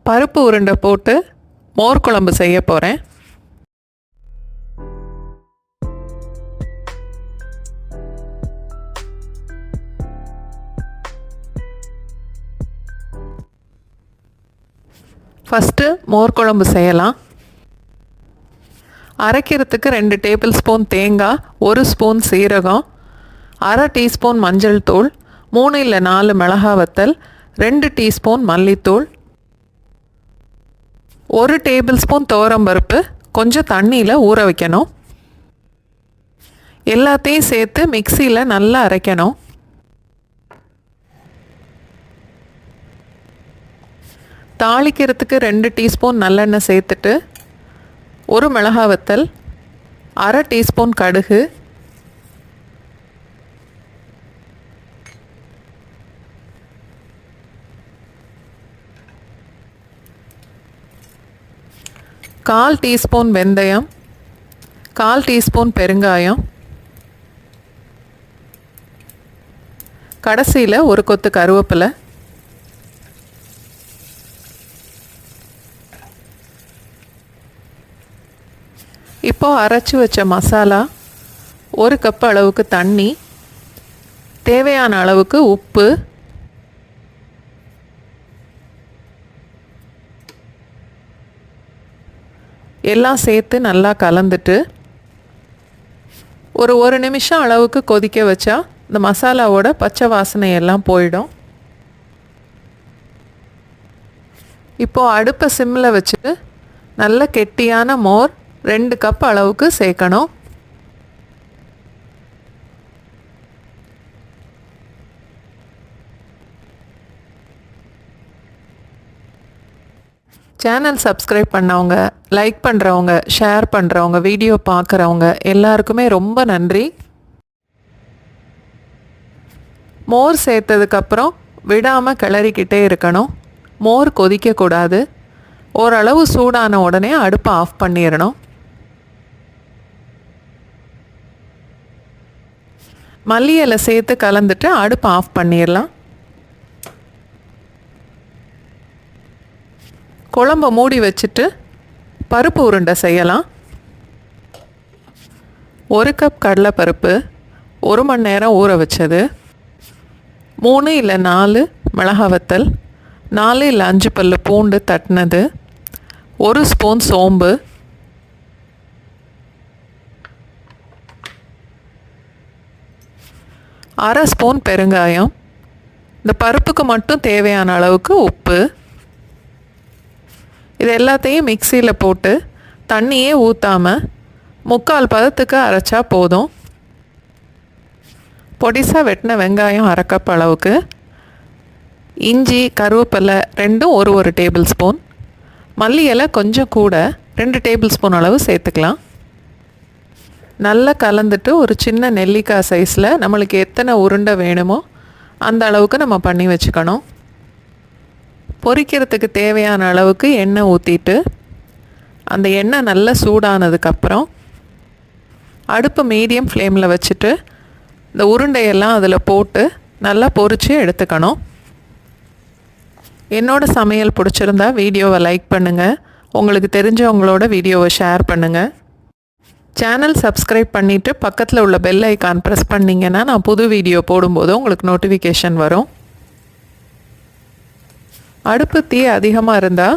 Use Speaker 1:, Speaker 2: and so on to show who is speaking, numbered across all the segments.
Speaker 1: பருப்பு உருண்டை போட்டு மோர் குழம்பு செய்ய போகிறேன். ஃபஸ்ட்டு மோர் குழம்பு செய்யலாம். அரைக்கிறதுக்கு 2 டேபிள் ஸ்பூன் தேங்காய், 1 ஸ்பூன் சீரகம், அரை டீஸ்பூன் மஞ்சள் தூள், 3 இல்லை 4 மிளகா வத்தல், 2 டீஸ்பூன் மல்லித்தூள், 1 டேபிள் ஸ்பூன் துவரம்பருப்பு கொஞ்சம் தண்ணியில் ஊற வைக்கணும். எல்லாத்தையும் சேர்த்து மிக்சியில் நல்லா அரைக்கணும். தாளிக்கிறதுக்கு 2 டீஸ்பூன் நல்லெண்ணெய் சேர்த்துட்டு 1 மிளகா வத்தல், அரை டீஸ்பூன் கடுகு, கால் டீஸ்பூன் வெந்தயம், கால் டீஸ்பூன் பெருங்காயம், கடைசியில் 1 கொத்து கருவேப்பிலை. இப்போ அரைச்சி வச்ச மசாலா, 1 கப் அளவுக்கு தண்ணி, தேவையான அளவுக்கு உப்பு, எல்லாம் சேர்த்து நல்லா கலந்துட்டு ஒரு நிமிஷம் அளவுக்கு கொதிக்க வச்சா இந்த மசாலாவோட பச்சை வாசனை எல்லாம் போயிடும். இப்போது அடுப்பை சிம்மில் வச்சுட்டு நல்ல கெட்டியான மோர் 2 கப் அளவுக்கு சேர்க்கணும். சேனல் சப்ஸ்கிரைப் பண்ணவங்க, லைக் பண்ணுறவங்க, ஷேர் பண்ணுறவங்க, வீடியோ பார்க்குறவங்க எல்லாருக்குமே ரொம்ப நன்றி. மோர் சேர்த்ததுக்கப்புறம் விடாமல் கிளறிக்கிட்டே இருக்கணும். மோர் கொதிக்கக்கூடாது. ஓரளவு சூடான உடனே அடுப்பை ஆஃப் பண்ணிடணும். மல்லி இலை சேர்த்து கலந்துட்டு அடுப்பை ஆஃப் பண்ணிடலாம். குழம்பை மூடி வச்சுட்டு பருப்பு உருண்டை செய்யலாம். 1 கப் கடலைப்பருப்பு, 1 மணி நேரம் ஊற வச்சது, 3 இல்லை 4 மிளகா வத்தல், 4 இல்லை 5 பல்லு பூண்டு தட்டினது, 1 ஸ்பூன் சோம்பு, அரை ஸ்பூன் பெருங்காயம், இந்த பருப்புக்கு மட்டும் தேவையான அளவுக்கு உப்பு. இது எல்லாத்தையும் மிக்சியில் போட்டு தண்ணியே ஊற்றாமல் 3/4 பதத்துக்கு அரைச்சா போதும். பொடிசாக வெட்டின வெங்காயம் 1/2 கப் அளவுக்கு, இஞ்சி கருவேப்பிலை ரெண்டும் ஒரு டேபிள் ஸ்பூன், மல்லி இலை கொஞ்சம் கூட 2 டேபிள் ஸ்பூன் அளவு சேர்த்துக்கலாம். நல்லா கலந்துட்டு ஒரு சின்ன நெல்லிக்காய் சைஸில் நம்மளுக்கு எத்தனை உருண்டை வேணுமோ அந்த அளவுக்கு நம்ம பண்ணி வச்சுக்கணும். பொரிக்கிறதுக்கு தேவையான அளவுக்கு எண்ணெய் ஊற்றிட்டு அந்த எண்ணெய் நல்லா சூடானதுக்கப்புறம் அடுப்பு மீடியம் ஃப்ளேமில் வச்சுட்டு இந்த உருண்டையெல்லாம் அதில் போட்டு நல்லா பொரித்து எடுத்துக்கணும். என்னோடய சமையல் பிடிச்சிருந்தா வீடியோவை லைக் பண்ணுங்கள். உங்களுக்கு தெரிஞ்சவங்களோட வீடியோவை ஷேர் பண்ணுங்கள். சேனல் சப்ஸ்கிரைப் பண்ணிவிட்டு பக்கத்தில் உள்ள பெல் ஐக்கான் ப்ரெஸ் பண்ணிங்கன்னா நான் புது வீடியோ போடும்போது உங்களுக்கு நோட்டிஃபிகேஷன் வரும். அடுப்பு தீ அதிகமாக இருந்தால்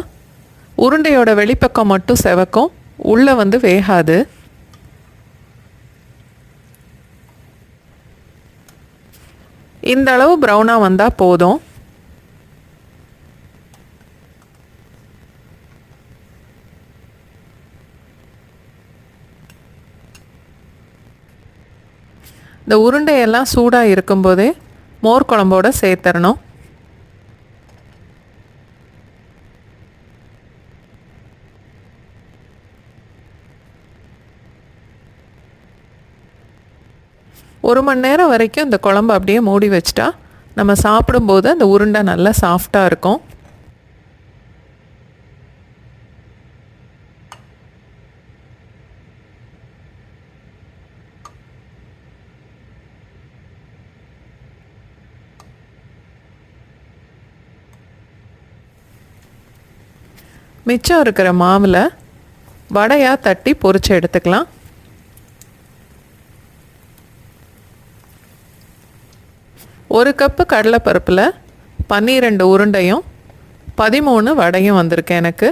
Speaker 1: உருண்டையோட வெளிப்பக்கம் மட்டும் செவக்கும், உள்ளே வேகாது. இந்த அளவு ப்ரௌனாக வந்தால் போதும். இந்த உருண்டையெல்லாம் சூடாக இருக்கும்போதே மோர் குழம்போடு சேர்த்துடணும். ஒரு மணி நேரம் வரைக்கும் இந்த குழம்பு அப்படியே மூடி வச்சிட்டா நம்ம சாப்பிடும்போது அந்த உருண்டை நல்லா சாஃப்டாக இருக்கும். மிச்சம் இருக்கிற மாவில் வடையாக தட்டி பொரிச்சு எடுத்துக்கலாம். ஒரு கப்பு கடலைப்பருப்பில் 12 உருண்டையும் 13 வடையும் வந்திருக்கு எனக்கு.